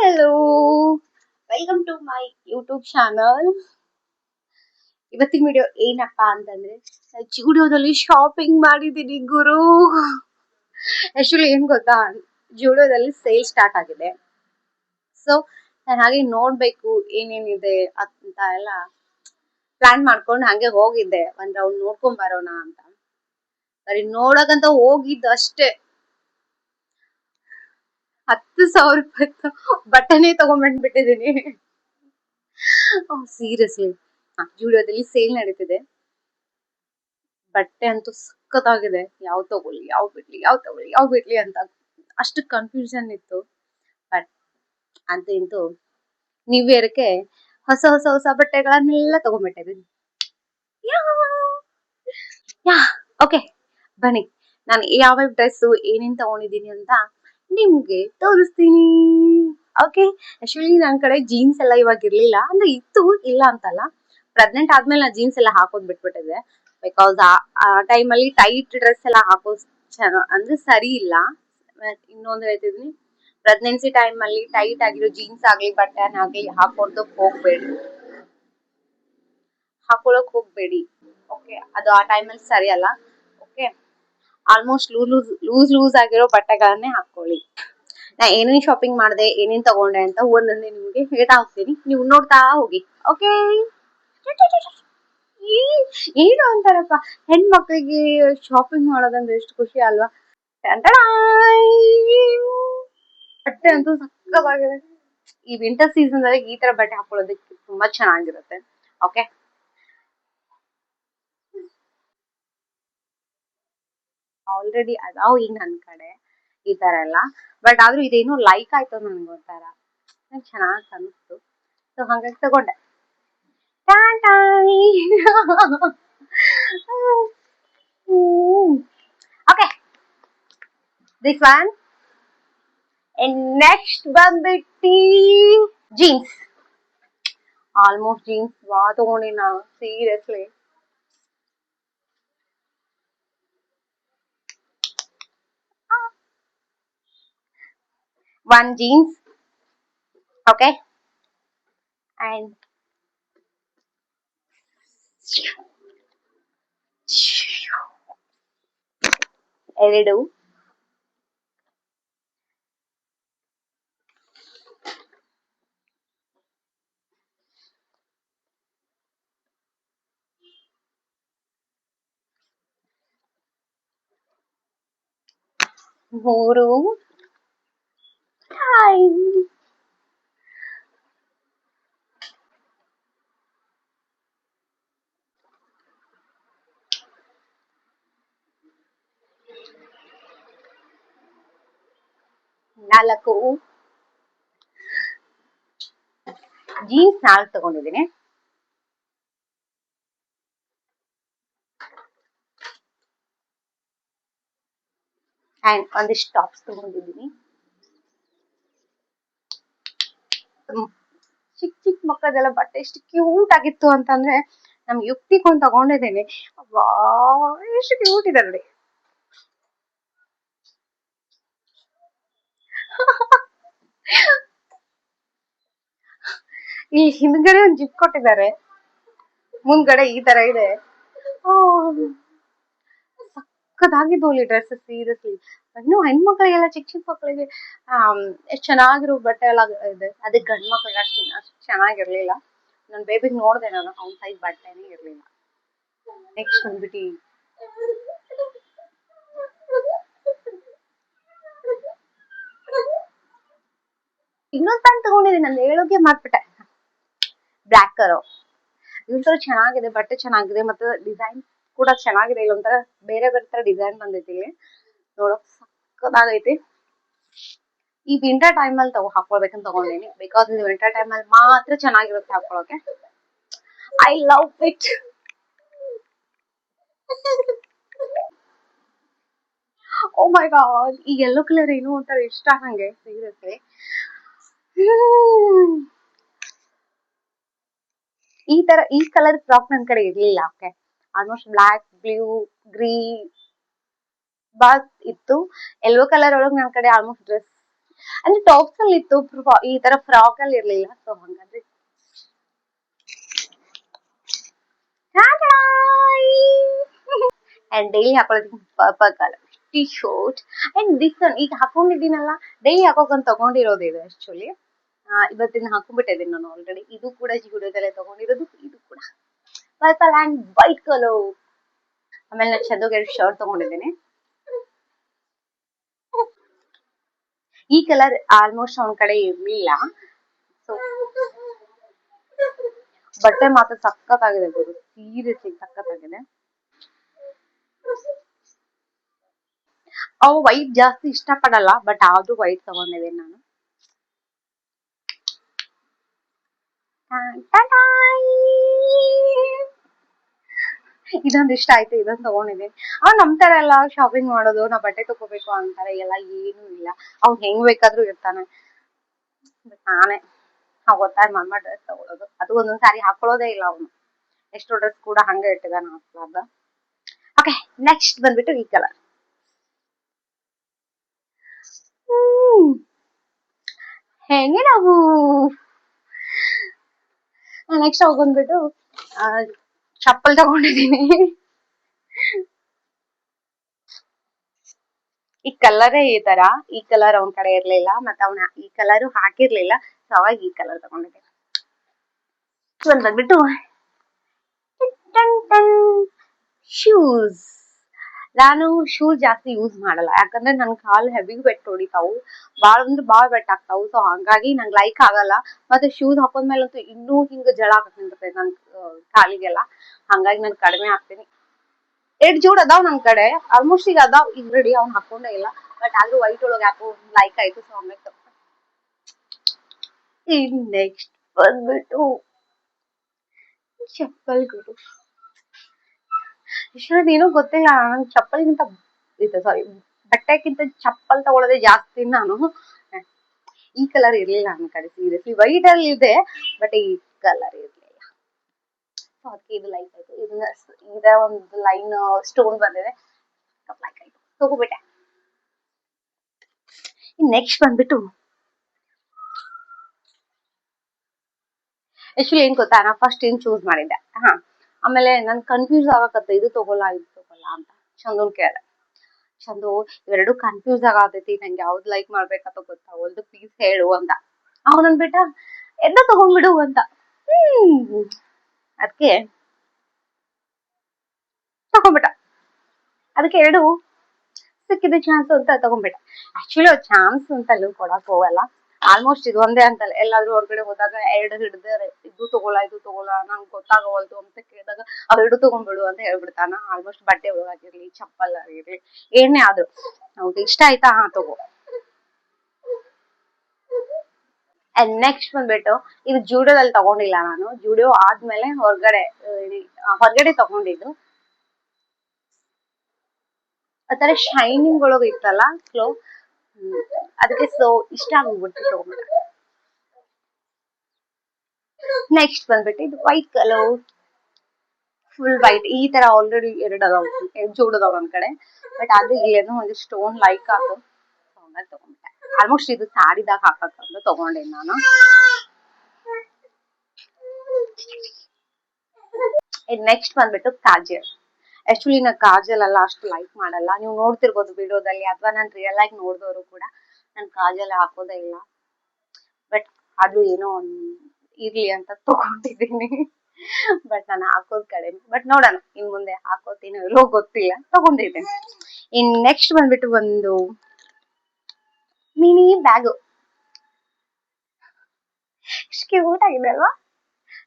Hello, welcome to my YouTube channel. ಇವತ್ತಿನ video ಏನಪ್ಪಾ ಅಂತಂದ್ರೆ, ಜೂಡಿಯೋದಲ್ಲಿ ಶಾಪಿಂಗ್ ಮಾಡಿದೀನಿ ಗುರು. ಆಕ್ಚುಲಿ ಏನ್ ಗೊತ್ತಾ, ಜೂಡಿಯೋದಲ್ಲಿ ಸೇಲ್ ಸ್ಟಾರ್ಟ್ ಆಗಿದೆ. ಸೊ ನಾನು ಹಾಗೆ ನೋಡ್ಬೇಕು ಏನೇನಿದೆ ಅಂತ ಎಲ್ಲ ಪ್ಲಾನ್ ಮಾಡ್ಕೊಂಡು ಹಂಗೆ ಹೋಗಿದ್ದೆ, ಒಂದ್ ರೌಂಡ್ ನೋಡ್ಕೊಂಡ್ ಬರೋಣ ಅಂತ. ಬರೀ ನೋಡಕಂತ ಹೋಗಿದ್ದು ಅಷ್ಟೇ. 10,000 ರೂಪಾಯಿ ಬಟ್ಟೆನೇ ತಗೊಂಡ್ಬಂದ್ಬಿಟ್ಟಿದೀನಿ. ಸೀರಿಯಸ್ಲಿ, ಜೂಡಿಯೋದಲ್ಲಿ ಸೇಲ್ ನಡೀತಿದೆ. ಬಟ್ಟೆ ಅಂತೂ ಸಖತ್ತಾಗಿದೆ. ಯಾವ್ ತಗೊಳ್ಳಿ, ಯಾವ್ ಬಿಡ್ಲಿ ಅಂತ ಅಷ್ಟು ಕನ್ಫ್ಯೂಷನ್ ಇತ್ತು. ಬಟ್ ಅಂತೂ ಇಂತೂ ನ್ಯೂ ಇಯರ್ಗೆ ಹೊಸ ಬಟ್ಟೆಗಳನ್ನೆಲ್ಲ ತಗೊಂಡ್ಬಿಟ್ಟಿದ್ದೀನಿ. ಓಕೆ, ಬನ್ನಿ ನಾನು ಯಾವ್ಯಾವ ಡ್ರೆಸ್ ಏನೇನ್ ತಗೊಂಡಿದ್ದೀನಿ ಅಂತ ನಿಮ್ಗೆ ತೋರಿಸ್ತೀನಿ. ಓಕೆ, ಆಕ್ಚುಲಿ ನನ್ ಕಡೆ ಜೀನ್ಸ್ ಎಲ್ಲ ಇವಾಗ ಇರ್ಲಿಲ್ಲ, ಅಂದ್ರೆ ಇತ್ತು, ಇಲ್ಲ ಅಂತಲ್ಲ. ಪ್ರೆಗ್ನೆಂಟ್ ಆದ್ಮೇಲೆ ನಾ ಜೀನ್ಸ್ ಎಲ್ಲ ಹಾಕೋದ್ ಬಿಟ್ಬಿಟ್ಟಿದೆ. ಬಿಕಾಸ್ ಆ ಟೈಮಲ್ಲಿ ಟೈಟ್ ಡ್ರೆಸ್ ಎಲ್ಲ ಹಾಕೋದ್ ಅಂದ್ರೆ ಸರಿ ಇಲ್ಲ. ಇನ್ನೊಂದು ಹೇಳ್ತಿದೀನಿ, ಪ್ರೆಗ್ನೆನ್ಸಿ ಟೈಮ್ ಅಲ್ಲಿ ಟೈಟ್ ಆಗಿರೋ ಜೀನ್ಸ್ ಆಗ್ಲಿ ಬಟ್ಟೆ ಆಗ್ಲಿ ಹಾಕೊಳಕ್ ಹೋಗ್ಬೇಡಿ. ಓಕೆ, ಅದು ಆ ಟೈಮಲ್ಲಿ ಸರಿ ಅಲ್ಲ. ಓಕೆ, ಆಲ್ಮೋಸ್ಟ್ ಲೂಸ್ ಆಗಿರೋ ಬಟ್ಟೆಗಳನ್ನೇ ಹಾಕೊಳ್ಳಿ. ನಾ ಏನೇನ್ ಶಾಪಿಂಗ್ ಮಾಡಿದೆ, ಏನೇನ್ ತಗೊಂಡೆ ಅಂತ ಒಂದೊಂದೇ ನಿಮ್ಗೆ ಹೇಳ್ತಾ ಹೋಗ್ತೀನಿ, ನೀವು ನೋಡ್ತಾ ಹೋಗಿ. ಓಕೆ, ಏನು ಅಂತಾರಪ್ಪ, ಹೆಣ್ಮಕ್ಳಿಗೆ ಶಾಪಿಂಗ್ ಮಾಡೋದಂದ್ರೆ ಎಷ್ಟು ಖುಷಿ ಅಲ್ವಾ. ಬಟ್ಟೆ ಅಂತೂ ಸಕ್ಕತ್ತಾಗಿದೆ. ಈ ವಿಂಟರ್ ಸೀಸನ್ ಅಲ್ಲಿ ಈ ತರ ಬಟ್ಟೆ ಹಾಕೊಳ್ಳೋದಕ್ಕೆ ತುಂಬಾ ಚೆನ್ನಾಗಿರುತ್ತೆ. ಓಕೆ, ಆಲ್ರೆಡಿ ಅದಾವ್ ಈಗ ನನ್ ಕಡೆ ಈ ತರ ಎಲ್ಲ. ಬಟ್ ಆದ್ರೂ ಇದೇನು ಲೈಕ್ ಆಯ್ತು ನನ್ಗೆ ಒಂಥರ ಚೆನ್ನಾಗ್ ಅನಿಸ್ತು. ಸೊ ಹಂಗಾಗಿ ತಗೊಂಡೆ. Okay, this one. ನೆಕ್ಸ್ಟ್ ಬಂದ್ಬಿಟ್ಟು ಜೀನ್ಸ್. ಆಲ್ಮೋಸ್ಟ್ ಜೀನ್ಸ್ ತಗೊಂಡಿ ನಾನು, seriously. One jeans, okay, and ಎರಡು, ಮೂರು, 4 ಜೀನ್ಸ್ 4 ತಗೊಂಡಿದ್ದೀನಿ. ಅಂಡ್ ಒಂದಿಷ್ಟು ಟಾಪ್ಸ್ ತಗೊಂಡಿದ್ದೀನಿ. ಚಿಕ್ಕ ಮಕ್ಕಳದೆಲ್ಲ ಬಟ್ಟೆ ಎಷ್ಟು ಕ್ಯೂಟ್ ಆಗಿತ್ತು ಅಂತಂದ್ರೆ ನಮ್ ಯುಕ್ತಿಗೊಂದು ತಗೊಂಡಿದ್ದೀನಿ. ಎಷ್ಟು ಕ್ಯೂಟ್ ಇದೆ ನೋಡಿ. ಈ ಹಿಂದ್ಗಡೆ ಒಂದು ಜಿಪ್ ಕೊಟ್ಟಿದ್ದಾರೆ, ಮುಂದ್ಗಡೆ ಈ ತರ ಇದೆ. ಸಕ್ಕದಾಗಿದ್ದು ಈ ಡ್ರೆಸ್, ಸೀರಿಯಸ್ಲಿ. ಇನ್ನು ಹೆಣ್ಮಕ್ಳಿಗೆಲ್ಲ ಚಿಕ್ಕ ಮಕ್ಕಳಿಗೆ ಎಷ್ಟ್ ಚೆನ್ನಾಗಿರೋ ಬಟ್ಟೆ ಎಲ್ಲ ಇದೆ. ಅದಕ್ಕೆ ಗಂಡ್ ಮಕ್ಳಿಗೆ ಅಷ್ಟು ಚೆನ್ನಾಗಿರ್ಲಿಲ್ಲ. ನನ್ ಬೇಬಿಗ್ ನೋಡ್ದೆ ನಾನು, ಅವ್ನ ಸೈಜ್ ಬಟ್ಟೆನೇ ಇರ್ಲಿಲ್ಲ. ನೆಕ್ಸ್ಟ್ ಬಂದ್ಬಿಟ್ಟು ಇನ್ನೊಂದು ಪ್ಯಾಂಟ್ ತಗೊಂಡಿದ್ದೀನಿ, ನಾನು ಹೇಳೋಕೆ ಮಾಡ್ಬಿಟ್ಟೆ. ಬ್ಲಾಕ್ ಕಲರ್, ಇದೊಂಥರ ಚೆನ್ನಾಗಿದೆ, ಬಟ್ಟೆ ಚೆನ್ನಾಗಿದೆ, ಮತ್ತೆ ಡಿಸೈನ್ ಕೂಡ ಚೆನ್ನಾಗಿದೆ. ಇಲ್ಲೊಂಥರ ಬೇರೆ ತರ ಡಿಸೈನ್ ಬಂದೈತಿ ಇಲ್ಲಿ, ನೋಡಕ್ ಸಕ್ಕದಾಗೈತಿ. ಈ ವಿಂಟರ್ ಟೈಮ್ ಅಲ್ಲಿ ಹಾಕೊಳ್ಬೇಕಂತ ತಗೊಂಡಿನಿ, ಬಿಕಾಸ್ ಇದು ವಿಂಟರ್ ಟೈಮ್ ಅಲ್ಲಿ ಮಾತ್ರ ಚೆನ್ನಾಗಿರುತ್ತೆ ಹಾಕೊಳ್ಳೋಕೆ. I love it. Oh my god, ಈ ಯೆಲ್ಲೋ ಕಲರ್ ಏನು ಒಂಥರ ಇಷ್ಟ ನಂಗೆ, ಸೀರಿಯಸ್ಲಿ. ಈ ಕಲರ್ ಫ್ರಾಕ್ ನನ್ ಕಡೆ ಇರ್ಲಿಲ್ಲ. Okay, almost black, blue, green both ಇತ್ತು. ಯೆಲ್ಲೋ ಕಲರ್ ಒಳಗೆ ನನ್ ಕಡೆ ಆಲ್ಮೋಸ್ಟ್ ಡ್ರೆಸ್ ಅಂದ್ರೆ ಟಾಪ್ಸ್ ಅಲ್ಲಿ ಇತ್ತು, ಈ ತರ ಫ್ರಾಕ್ ಅಲ್ಲಿ ಇರ್ಲಿಲ್ಲ. ಸೊ ಹಂಗಾದ್ರೆ ಅಂಡ್ ಡೈಲಿ ಹಾಕೊಳ್ಳೋದಕ್ಕೆ purple colour T shirt and this ಈಗ ಹಾಕೊಂಡಿದ್ದೀನಲ್ಲ, ಡೈಲಿ ಹಾಕೋಕಂತ ತಗೊಂಡಿರೋದಿದೆ ಆಕ್ಚುಲಿ. ಇವತ್ತಿನ ಹಾಕೊಂಡ್ಬಿಟ್ಟಿದ್ದೀನಿ ನಾನು ಆಲ್ರೆಡಿ. ಇದು ಕೂಡ ಜುಡಿಯೋದಲ್ಲೇ ತಗೊಂಡಿರೋದು, ಇದು ಕೂಡ ಪರ್ಪಲ್ ಅಂಡ್ ವೈಟ್ ಕಲರ್. ಆಮೇಲೆ ನಾನು ಚಂದೋಗೆ ಶರ್ಟ್ ತಗೊಂಡಿದ್ದೀನಿ. ಈ ಕಲರ್ ಆಲ್ಮೋಸ್ಟ್ ಅವನ ಕಡೆ ಇರ್ಲಿಲ್ಲ. ಸೊ ಬಟ್ಟೆ ಮಾತ್ರ ಸಖತ್ತಾಗಿದೆ ಗುರು, ಸೀರಿಯಸ್ಲಿ ಸಖತ್ತಾಗಿದೆ. ಅವು ವೈಟ್ ಜಾಸ್ತಿ ಇಷ್ಟ ಪಡಲ್ಲ, ಬಟ್ ಆದ್ರೂ ವೈಟ್ ತಗೊಂಡಿದ್ದೀನಿ ನಾನು. ಇದೊಂದು ಇಷ್ಟ ಆಯ್ತು, ಇದೊಂದು ತಗೊಂಡಿದ್ದೀನಿ. ನಮ್ ತರ ಎಲ್ಲ ಶಾಪಿಂಗ್ ಮಾಡೋದು, ನಾ ಬಟ್ಟೆ ತಗೋಬೇಕು ಅಂತಾರೆ ಎಲ್ಲ ಏನು ಇಲ್ಲ. ಅವ್ನ್ ಹೆಂಗ್ ಬೇಕಾದ್ರೂ ಇರ್ತಾನೆ. ನಾನೇ ಗೊತ್ತಾಗ ಮಮ್ಮ ಡ್ರೆಸ್ ತಗೊಳ್ಳೋದು, ಅದು ಒಂದೊಂದ್ ಸಾರಿ ಹಾಕೊಳ್ಳೋದೇ ಇಲ್ಲ ಅವನು. ಎಷ್ಟು ಡ್ರೆಸ್ ಕೂಡ ಹಂಗೆ ಇಟ್ಟಿದಾನ ಹಾಕ್ಲಾರ್ದ. ಓಕೆ, ನೆಕ್ಸ್ಟ್ ಬಂದ್ಬಿಟ್ಟು ಈ ಕಲರ್. ಹೆಂಗೆ ನಾವು ನೆಕ್ಸ್ಟ್ ಅವ್ ಬಂದ್ಬಿಟ್ಟು ಚಪ್ಪಲ್ ತಗೊಂಡಿದ್ದೀನಿ. ಈ ಕಲರೇ ಈ ತರ, ಈ ಕಲರ್ ಅವನ ಕಡೆ ಇರ್ಲಿಲ್ಲ, ಮತ್ತೆ ಅವನ ಈ ಕಲರ್ ಹಾಕಿರ್ಲಿಲ್ಲ. ಸೊ ಅವಾಗ ಈ ಕಲರ್ ತಗೊಂಡಿದ್ದೀನಿ. ಬಂದ್ಬಿಟ್ಟು ಶೂಸ್. ನಾನು ಶೂಸ್ ಜಾಸ್ತಿ ಯೂಸ್ ಮಾಡಲ್ಲ, ಯಾಕಂದ್ರೆ ನನ್ ಕಾಲ್ ಹೆವಿ ಬೆಟ್ ಹೊಡಿತಾವು, ಬಾಳ ಅಂದ್ರೆ ಬಾಳ ಬೆಟ್ ಆಗ್ತಾವು. ಸೊ ಹಂಗಾಗಿ ನಂಗೆ ಲೈಕ್ ಆಗಲ್ಲ. ಮತ್ತೆ ಶೂಸ್ ಹಾಕೊಂಡ್ಮೇಲಂತೂ ಇನ್ನೂ ಹಿಂಗ ಜಳ ಹಾಕಿರ್ತೈತೆ ನನ್ ಕಾಲಿಗೆಲ್ಲ. ಹಂಗಾಗಿ ನಾನು ಕಡಿಮೆ ಹಾಕ್ತೀನಿ. 2 ಜೋಡ್ ಅದಾವ್ ನನ್ ಕಡೆ, ಆಲ್ಮೋಸ್ಟ್ ಈಗ ಅದಾವ್, ಈಗ ರೆಡಿ ಅವ್ನ್ ಹಾಕೊಂಡೇ ಇಲ್ಲ. ಬಟ್ ಆದ್ರೂ ವೈಟ್ ಒಳಗೆ ಯಾಕೋ ಲೈಕ್ ಆಯ್ತು, ಸೊ ಹಂಗಾಗಿ ನೆಕ್ಸ್ಟ್ ಬಂದ್ಬಿಟ್ಟು ಚಪ್ಪಲ್ ಗುರು. ಏನೋ ಗೊತ್ತಿಲ್ಲ, ನನ್ ಚಪ್ಪಲ್ಗಿಂತ ಸಾರಿ ಬಟ್ಟೆಗಿಂತ ಚಪ್ಪಲ್ ತಗೊಳ್ಳೋದೇ ಜಾಸ್ತಿ ನಾನು. ಈ ಕಲರ್ ಇರ್ಲಿಲ್ಲ ನನ್ನ ಕಡೆ, ಸೀರಿಯಸ್ಲಿ ವೈಟ್ ಅಲ್ಲಿ ಇದೆ, ಬಟ್ ಈ ಕಲರ್ ಇರ್ಲಿಲ್ಲ. ಅದಕ್ಕೆ ಇದು ಲೈಕ್ ಆಯ್ತು. ಇದ ಒಂದು ಲೈನ್ ಸ್ಟೋನ್ ಬಂದಿದೆ, ಲೈಕ್ ಆಯ್ತು, ತಗೋಬಿಟ್ಟೆ. ನೆಕ್ಸ್ಟ್ ಬಂದ್ಬಿಟ್ಟು ಆಕ್ಚುಲಿ ಏನ್ ಗೊತ್ತಾ, ನಾ ಫಸ್ಟ್ ಏನ್ ಚೂಸ್ ಮಾಡಿದ್ದೆ, ಆಮೇಲೆ ನನ್ ಕನ್ಫ್ಯೂಸ್ ಆಗಕತ್ತ, ಇದು ತಗೋಲ್ಲ ಇದು ತಗೋಲ್ಲ ಅಂತ. ಚಂದನ್ ಕೇಳಿದೆ, ಚಂದು ಇವೆರಡು ಕನ್ಫ್ಯೂಸ್ ಆಗತೈತಿ, ನಂಗೆ ಯಾವ್ದು ಲೈಕ್ ಮಾಡ್ಬೇಕಂತ ಗೊತ್ತಾಗಲ್ದು, ಪ್ಲೀಸ್ ಹೇಳು ಅಂತ. ಅವನನ್ ಬಿಟ್ಟ ಎಲ್ಲ ತಗೊಂಡ್ಬಿಡು ಅಂತ. ಅದಕ್ಕೆ ತಗೊಂಡ್ಬಿಟ್ಟ. ಅದಕ್ಕೆ ಎರಡು ಸಿಕ್ಕಿದ ಚಾನ್ಸ್ ಅಂತ ತಗೊಂಡ್ಬಿಟ್ಟೆ. ಆಕ್ಚುಲಿ ಚಾನ್ಸ್ ಅಂತ ಎಲ್ಲೂ ಕೊಡಕ್ ಹೋಗಲ್ಲ. ಆಲ್ಮೋಸ್ಟ್ ಇದು ಒಂದೇ ಅಂತಲ್ಲ, ಎಲ್ಲಾದ್ರೂ ಹೊರಗಡೆ ಹೋದಾಗ ಎರಡು ಹಿಡಿದ್ರೆ ಇದು ತಗೋಲ್ಲ ನಂಗೆ ಗೊತ್ತಾಗವಲ್ದು ಅಂತ ಕೇಳಿದಾಗ ಅವೆರಡು ತಗೊಂಡ್ಬಿಡು ಅಂತ ಹೇಳ್ಬಿಡ್ತಾನ. ಆಲ್ಮೋಸ್ಟ್ ಬಟ್ಟೆ ಒಳಗಾಗಿರ್ಲಿ, ಚಪ್ಪಲ್ ಆಗಿರ್ಲಿ, ಏನೇ ಆದ್ರೂ ನಮ್ಗೆ ಇಷ್ಟ ಆಯ್ತಾ ತಗೋ. ಅಂಡ್ ನೆಕ್ಸ್ಟ್ ಬಂದ್ಬಿಟ್ಟು ಇದು ಜೂಡಿಯೋದಲ್ಲಿ ತಗೊಂಡಿಲ್ಲ ನಾನು, ಜೂಡಿಯೋ ಆದ್ಮೇಲೆ ಹೊರಗಡೆ ತಗೊಂಡಿದ್ದು. ಆತರ ಶೈನಿಂಗ್ ಒಳಗ ಇತ್ತಲ್ಲ ಕ್ಲೋ, ಅದಕ್ಕೆ ಸೊ ಇಷ್ಟ ಆಗ್ಬಿಟ್ಟು ತಗೊಂಡ್ಬಿಟ್ಟೆ. ನೆಕ್ಸ್ಟ್ ಬಂದ್ಬಿಟ್ಟು ಇದು ವೈಟ್ ಕಲರ್, ಫುಲ್ ವೈಟ್. ಈ ತರ ಆಲ್ರೆಡಿ ಎರಡು ಜೋಡದಾವ್ ಒಂದ್ ಕಡೆ, ಬಟ್ ಅದು ಏನೋ ಒಂದು ಸ್ಟೋನ್ ಲೈಕ್ ಆತು, ತಗೊಂಡ್ಬಿಟ್ಟೆ. ಆಲ್ಮೋಸ್ಟ್ ಇದು ಸಾರಿದಾಗ ಹಾಕಂತ ತಗೊಂಡೇನಿ ನಾನು. ನೆಕ್ಸ್ಟ್ ಬಂದ್ಬಿಟ್ಟು ಕಾಜಲ್. ಆಕ್ಚುಲಿ ನಾ ಕಾಜಲ್ ಎಲ್ಲ ಅಷ್ಟು ಲೈಕ್ ಮಾಡಲ್ಲ, ನೀವು ನೋಡ್ತಿರ್ಬೋದು ವಿಡಿಯೋದಲ್ಲಿ, ಅಥವಾ ನಾನು ರಿಯಲ್ ಆಗಿ ನೋಡಿದವರು ಕೂಡ ನಾನು ಕಾಜಲ್ ಹಾಕೋದೇ ಇಲ್ಲ. ಬಟ್ ಅದು ಏನೋ ಇರ್ಲಿ ಅಂತ ತಗೊಂಡಿದ್ದೀನಿ. ಬಟ್ ನಾನು ಹಾಕೋದ್ ಕಡಿಮೆ, ಬಟ್ ನೋಡೋಣ ಇನ್ ಮುಂದೆ ಹಾಕೋತೀನೋ ಇಲ್ಲೋ ಗೊತ್ತಿಲ್ಲ, ತಗೊಂಡಿದ್ದೇನೆ. ಇನ್ ನೆಕ್ಸ್ಟ್ ಬಂದ್ಬಿಟ್ಟು ಒಂದು ಮಿನಿ ಬ್ಯಾಗ್. ಕ್ಯೂಟ್ ಆಗಿದೆ ಅಲ್ವಾ?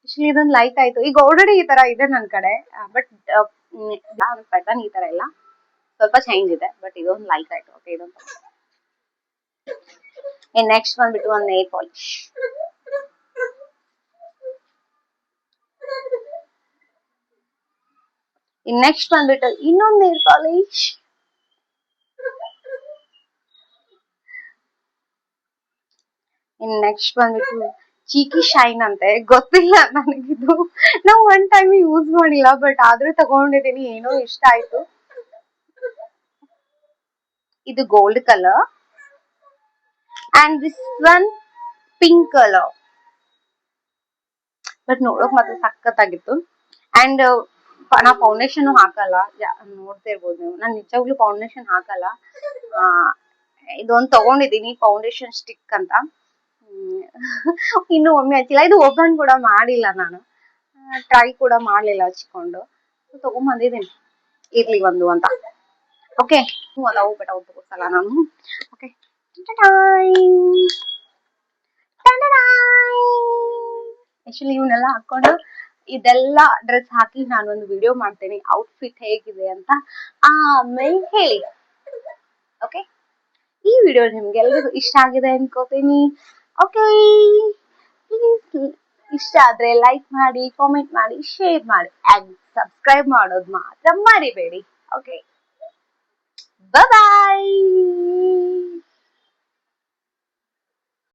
ಆಕ್ಚುಲಿ ಇದೊಂದು ಲೈಕ್ ಆಯ್ತು. ಈಗ ಆಲ್ರೆಡಿ ಈ ತರ ಇದೆ ನನ್ ಕಡೆ, ಬಟ್ ಪ್ಯಾಟರ್ನ್ ಈ ತರ ಇಲ್ಲ, ಸ್ವಲ್ಪ ಚೇಂಜ್ ಇದೆ, ಬಟ್ ಇದೊಂದು ಲೈಕ್ ಆಯ್ತು. ಓಕೆ, ಇದೊಂದು. ನೆಕ್ಸ್ಟ್ ಬಂದ್ಬಿಟ್ಟು ಒಂದು ನೇಲ್ ಪಾಲಿಶ್. ನೆಕ್ಸ್ಟ್ ಬಂದ್ಬಿಟ್ಟು ಇನ್ನೊಂದು ನೇಲ್ ಪಾಲಿಶ್. ನೆಕ್ಸ್ಟ್ ಬಂದ್ಬಿಟ್ಟು ಚೀಕಿ ಶೈನ್ ಅಂತೆ, ಗೊತ್ತಿಲ್ಲ ನನಗಿದು, ನಾವು ಒನ್ ಟೈಮ್ ಯೂಸ್ ಮಾಡಿಲ್ಲ, ಬಟ್ ಆದ್ರೂ ತಗೊಂಡಿದ್ದೀನಿ, ಏನೋ ಇಷ್ಟ ಆಯ್ತು. ಇದು gold colour, and this one pink colour, but ನೋಡೋಕ್ ಮಾತ್ರ ಸಖತ್ತಾಗಿತ್ತು. ಅಂಡ್ ನಾ ಫೌಂಡೇಶನ್ ಹಾಕಲ್ಲ, ನೋಡ್ತಾ ಇರ್ಬೋದು ನೀವು, ನಾನು ನಿಜವಾಗ್ಲೂ ಫೌಂಡೇಶನ್ ಹಾಕಲ್ಲ. ಆ, ಇದೊಂದು ತಗೊಂಡಿದ್ದೀನಿ ಫೌಂಡೇಶನ್ ಸ್ಟಿಕ್ ಅಂತ. ಇನ್ನು ಒಮ್ಮೆ ಹಚ್ಚಿಲ್ಲ, ಇದು ಓಪನ್ ಕೂಡ ಮಾಡಿಲ್ಲ ನಾನು, ಟ್ರೈ ಕೂಡ ಮಾಡ್ಲಿಲ್ಲ ಹಚ್ಕೊಂಡು, ತಗೊಂಡ್ಬಂದಿದ್ದೀನಿ ಇರ್ಲಿ ಒಂದು ಅಂತ. ಓಕೆ, ಅದಾವು ಬಟ್ ಅವು ತಗೋಸಲ್ಲ ನಾನು. ಓಕೆ, ಆಕ್ಚುಲಿ ಇವನ್ನೆಲ್ಲ ಹಾಕೊಂಡು ಇದೆಲ್ಲ ಡ್ರೆಸ್ ಹಾಕಿ ನಾನೊಂದು ವಿಡಿಯೋ ಮಾಡ್ತೇನೆ ಔಟ್ಫಿಟ್ ಹೇಗಿದೆ ಅಂತ, ಆಮೇಲೆ ಹೇಳಿ. ಓಕೆ, ಈ ವಿಡಿಯೋ ನಿಮ್ಗೆಲ್ರಿಗೂ ಇಷ್ಟ ಆಗಿದೆ ಅನ್ಕೋತೀನಿ. ಓಕೆ, ಪ್ಲೀಸ್ ಇಷ್ಟ ಆದ್ರೆ ಲೈಕ್ ಮಾಡಿ, ಕಾಮೆಂಟ್ ಮಾಡಿ, ಶೇರ್ ಮಾಡಿ ಅಂಡ್ ಸಬ್ಸ್ಕ್ರೈಬ್ ಮಾಡೋದು ಮಾತ್ರ ಮರಿಬೇಡಿ. ಓಕೆ, ಬಾಯ್.